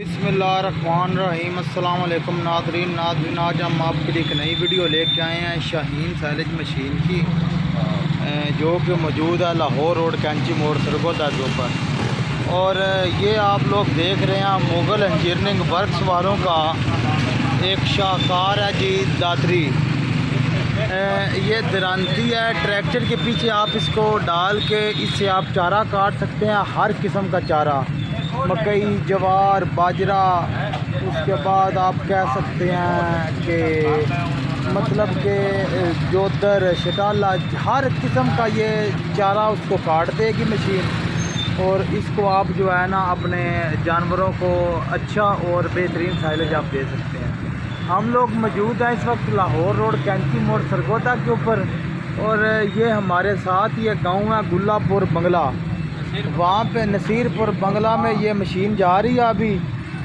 बिस्मिल्लाहिर्रहमानिर्रहीम अस्सलाम वालेकुम नाज़रीन। आज हम आपके लिए एक नई वीडियो लेके आए हैं शाहीन साइलेज मशीन की, जो कि मौजूद है लाहौर रोड कैंची मोड़ सरगोदा के ऊपर। और ये आप लोग देख रहे हैं मुगल इंजीनियरिंग वर्क्स वालों का एक शाहकार है जी दातरी। ये दरानती है, ट्रैक्टर के पीछे आप इसको डाल के इससे आप चारा काट सकते हैं, हर किस्म का चारा, मकई, जवार, बाजरा। उसके बाद आप कह सकते हैं कि मतलब कि जोदर, शटाला, हर किस्म का ये चारा उसको काट देगी मशीन। और इसको आप जो है ना अपने जानवरों को अच्छा और बेहतरीन साइलेज आप दे सकते हैं। हम लोग मौजूद हैं इस वक्त लाहौर रोड कैंची मोड़ सरगोदा के ऊपर। और ये हमारे साथ ये गांव है गुल्लापुर बंगला, वहाँ पे नसीरपुर बंगला में ये मशीन जा रही है अभी।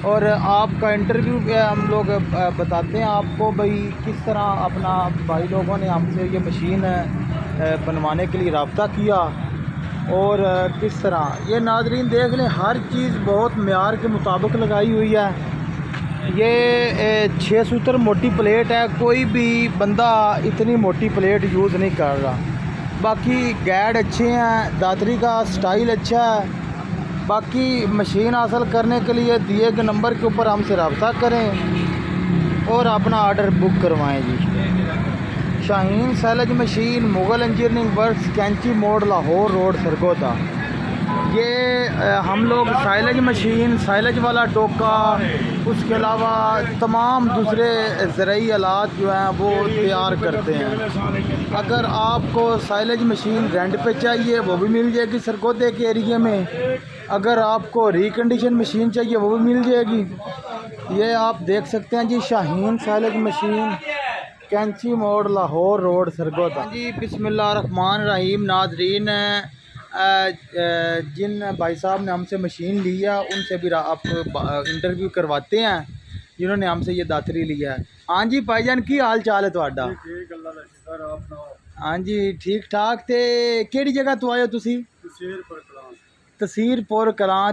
और आपका इंटरव्यू हम लोग बताते हैं आपको भाई किस तरह अपना भाई लोगों ने हमसे ये मशीन बनवाने के लिए रब्ता किया और किस तरह। ये नाज़रीन देख लें, हर चीज़ बहुत मेयार के मुताबिक लगाई हुई है। ये 6 सूत्र मोटी प्लेट है, कोई भी बंदा इतनी मोटी प्लेट यूज़ नहीं कर रहा। बाकी गैड अच्छे हैं, दातरी का स्टाइल अच्छा है। बाकी मशीन हासिल करने के लिए दिए गए नंबर के ऊपर हमसे रब्ता करें और अपना ऑर्डर बुक करवाएं जी। Shaheen silage machine, Mughal engineering works, Kainchi Mor, Lahore road Sargodha. ये हम लोग साइलेज मशीन, साइलेज वाला टोका, उसके अलावा तमाम दूसरे ज़रूरी आलात जो हैं वो तैयार करते हैं। अगर आपको साइलेज मशीन रेंट पे चाहिए वो भी मिल जाएगी सरगोदे के एरिया में। अगर आपको रिकंडीशन मशीन चाहिए वो भी मिल जाएगी। ये आप देख सकते हैं जी, शाहीन साइलेज मशीन, कैंची मोड़, लाहौर रोड सरगोदा जी। बिस्मिल्लाहिर्रहमानिर्रहीम। नाज़रीन, जिन भाई साहब ने हमसे मशीन ली है उनसे भी आपको इंटरव्यू करवाते हैं जिन्होंने हमसे ये दातरी लिया है। हाँ जी भाईजान, की हाल चाल है तुहाडा? हाँ जी ठीक ठाक। ते केड़ी जगह तो आए हो तुसी? तसीरपुर कलां।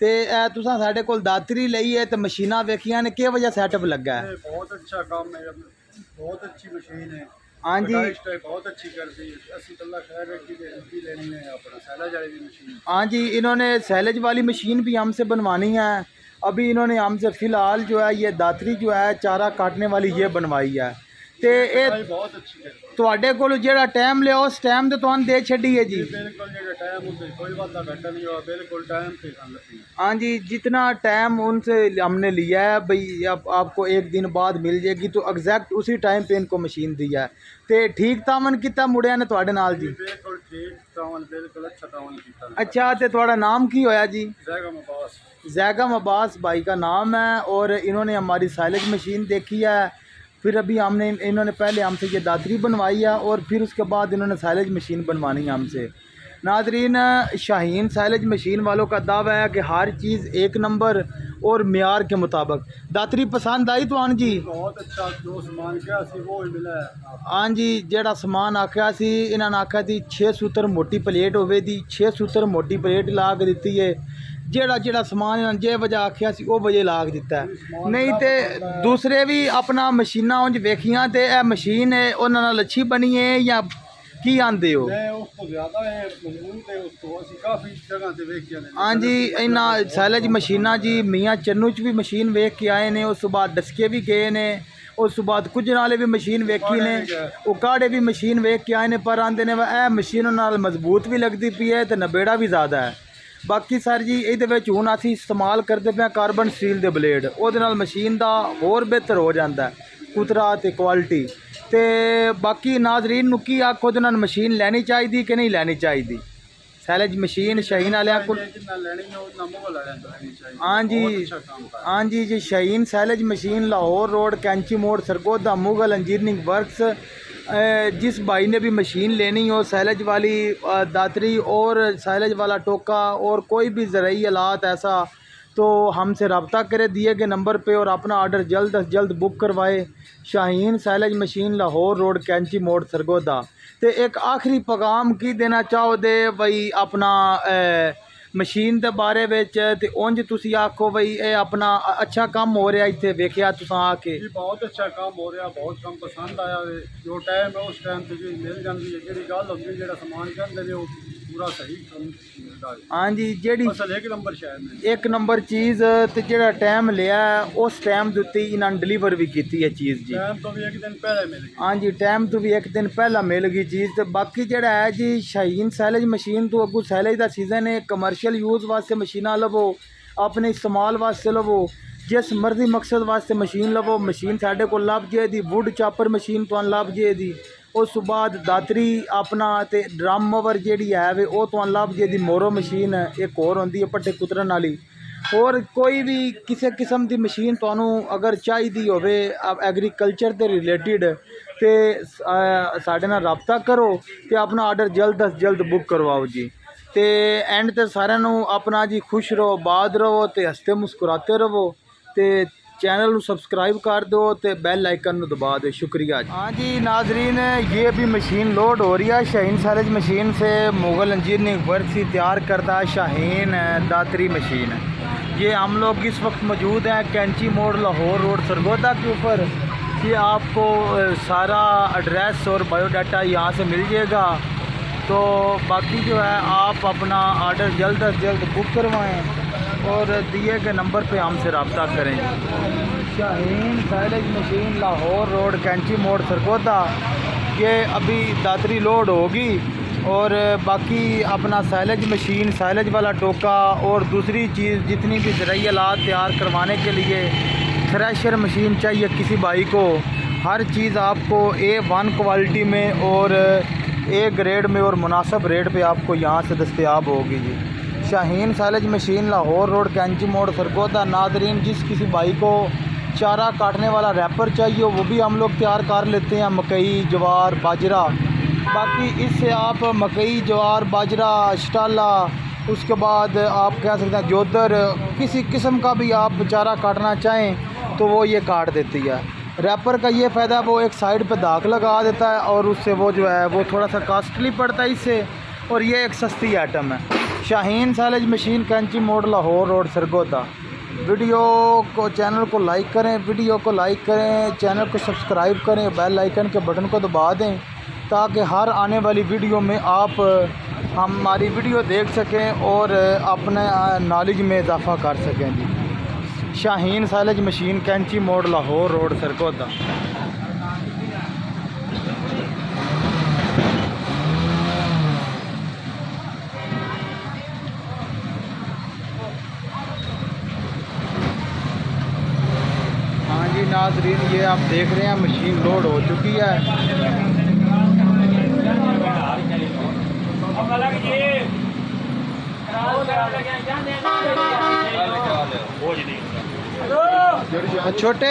ते तुसां साडे कोल दातरी लई है ते मशीनां वेखियां ने, के वजह सेटअप लगा है? बहुत अच्छा काम है, बहुत अच्छी मशीन है। हाँ जी, बहुत अच्छी कर दी लेनी है अपना सैलेज वाली मशीन। हाँ जी, इन्होंने सैलेज वाली मशीन भी हमसे बनवानी है। अभी इन्होंने हमसे फ़िलहाल जो है ये दातरी जो है चारा काटने वाली ये बनवाई है। ते बहुत अच्छी है। तुहाडे कोल जेड़ा टाइम लिया उस टाइम ते तुहानू दे छड्डी है जी। बिल्कुल जेड़ा टाइम होंदा कोई बात घंटा नहीं हुआ, बिल्कुल टाइम पे काम लगती है। हाँ जी, जितना टाइम उनसे हमने लिया है भाई अब आपको एक दिन बाद मिल जाएगी, तो एग्जैक्ट उसी टाइम पे इनको मशीन दी है। ते ठीक तामन किता मुड़िया ने तुहाडे नाल जी? बिल्कुल ठीक तामन, बिल्कुल अच्छा तामन कीता। अच्छा, ते तुहाडा नाम की होया जी? जैगम अब्बास। जैगम अब्बास भाई का नाम है। और इन्होंने हमारी साइलेज मशीन देखी है, फिर अभी हमने इन्होंने पहले हमसे ये दातरी बनवाई है और फिर उसके बाद इन्होंने साइलेज मशीन बनवानी है हमसे। नाज़रीन, शाहीन साइलेज मशीन वालों का दावा है कि हर चीज़ एक नंबर और मेयार के मुताबिक। दातरी पसंद आई तो आन जी? बहुत अच्छा, जो सामान क्या सी वो ही मिला है। हाँ जी, जेड़ा समान आख्या सी इन्होंने आख्या थी 6 सूत्र मोटी प्लेट होवे दी, 6 सूत्र मोटी प्लेट ला के दिती है। जेड़ा जेड़ा समान इन्होंने जे वजह आख्या सी वो वजह ला के दिता है। नहीं तो दूसरे भी अपना मशीना उंज वेखियां ते ए मशीन उन्हां नाल अच्छी बनी है या की आंदे हो? हाँ जी, इन्हां सैलेज मशीना जी मियाँ चन्नू च भी मशीन वेख के आए ने, उस बाद डसके भी गए ने, उस बाद कुछ नाले भी मशीन वेखी ने, उकाड़े भी मशीन वेख के आए ने, पर आंदे ने ए मशीन नाल मजबूत भी लगती पई है ते नबेड़ा भी ज़्यादा है। बाकी सर जी ये हुण असीं इस्तेमाल करते पे कार्बन स्टील के ब्लेड, उहदे नाल मशीन का होर बेहतर हो जाता है कुतरा ते क्वालिटी। तो बाकी नाज़रीन नूं की आखो ते उन्हां नूं मशीन लैनी चाहिए कि नहीं लैनी चाहिए? सैलेज मशीन शाहीन वाले को। हाँ जी, हाँ जी जी, Shaheen silage machine, Lahore road Kainchi Mor Sargodha, Mughal engineering works. जिस भाई ने भी मशीन लेनी हो, सैलेज वाली दातरी और सैलेज वाला टोका और कोई भी ज़रूरी आलात ऐसा, तो हमसे रब्ता करे दिए गए नंबर पे और अपना ऑर्डर जल्द अज जल्द बुक करवाए। Shaheen silage machine, Lahore road Kainchi Mor Sargodha. तो एक आखिरी पैगाम की देना चाहो दे भाई अपना मशीन के बारे विच ते उंज तुसी आखो बई ये अपना अच्छा काम हो रहा इत्थे वेखिया तुसां आके? जी बहुत अच्छा काम हो रहा, बहुत काम पसंद आया वे। जो टाइम है उस टाइम ते जी मिल जाती है, जी गल होंदी जेड़ा समान कहंदे ने वो पूरा सही काम मिलदा है। हाँ जी, जेड़ी असल एक नंबर शहर में एक नंबर चीज़ ते जेड़ा टाइम लिया उस टाइम दे उत्ते इन्होंने डिलीवर भी की है चीज़ जी। टाइम तो भी एक दिन पहले मिल गई। हाँ जी, टाइम तो भी एक दिन पहला मिल गई चीज़। तो बाकी जेड़ा है जी शाहीन सैलज मशीन तो अगू सैलज का सीजन है, कमर्शियल यूज़ वास्ते मशीना लवो, अपने इस्तेमाल वास्ते लवो, जिस मर्जी मकसद वास्ते मशीन लवो। मशीन साढ़े को लभ जे दी वुड चापर मशीन तो लभ जे दी। उस बाद दातरी अपना ते ड्रम मोवर जेड़ी है वे वो तो लभ जे दी। मोरो मशीन एक होर होंदी है पट्टे कुतरन वाली। और कोई भी किसी किस्म की मशीन तुहानू अगर चाहिए होवे एग्रीकल्चर के रिलेटिड तो साढ़े नाल रबता करो तो अपना आर्डर जल्द अज जल्द बुक करवाओ जी। तो एंड ते सारिਆਂ ਨੂੰ अपना जी खुश रहो, बाद रहो, तो हंसते मुस्कुराते रहो, तो चैनल सब्सक्राइब कर दो, तो बेल आइकन दबा दो। शुक्रिया जी। हाँ जी नाजरीन, ये भी मशीन लोड हो रही है शाहीन सैलज मशीन से। मुगल इंजीनियरिंग वर्क से तैयार करता शाहीन दातरी मशीन। ये हम लोग इस वक्त मौजूद हैं कैंची मोड़ लाहौर रोड सरगोदा के ऊपर। ये आपको सारा एड्रेस और बायोडाटा यहाँ से मिल जाएगा। तो बाकी जो है आप अपना आर्डर जल्द अज जल्द बुक करवाएं और दिए गए नंबर पे हमसे रब्ता करें। Shaheen सैलज machine Lahore road Kainchi Mor Sargodha. ये अभी दातरी लोड होगी और बाकी अपना सैलज मशीन, सैलज वाला टोका और दूसरी चीज़ जितनी भी ज़रूरी आलात तैयार करवाने के लिए थ्रेशर मशीन चाहिए किसी भाई को, हर चीज़ आपको A1 क्वालिटी में और A ग्रेड में और मुनासिब रेट पे आपको यहाँ से दस्तयाब होगी जी। Shaheen सैलज machine Lahore road Kainchi Mor Sargodha. Nadreen, जिस किसी भाई को चारा काटने वाला रैपर चाहिए वो भी हम लोग तैयार कर लेते हैं, मकई ज्वार बाजरा। बाकी इससे आप मकई ज्वार बाजरा शटाला, उसके बाद आप कह सकते हैं जोदर, किसी किस्म का भी आप चारा काटना चाहें तो वो ये काट देती है। रैपर का ये फ़ायदा, वो एक साइड पे दाग लगा देता है और उससे वो जो है वो थोड़ा सा कॉस्टली पड़ता है इससे, और ये एक सस्ती आइटम है। शाहीन सैलज मशीन कैंची मोड़ लाहौर रोड सरगोदा। वीडियो को चैनल को लाइक करें, वीडियो को लाइक करें, चैनल को सब्सक्राइब करें, बेल आइकन के बटन को दबा दें ताकि हर आने वाली वीडियो में आप हमारी वीडियो देख सकें और अपने नॉलेज में इजाफ़ा कर सकें जी। शाहीन सैलज मशीन कैंची मोड़ लाहौर रोड सरगोदा। हाँ जी नाजरीन, ये आप देख रहे हैं मशीन लोड हो चुकी है। छोटे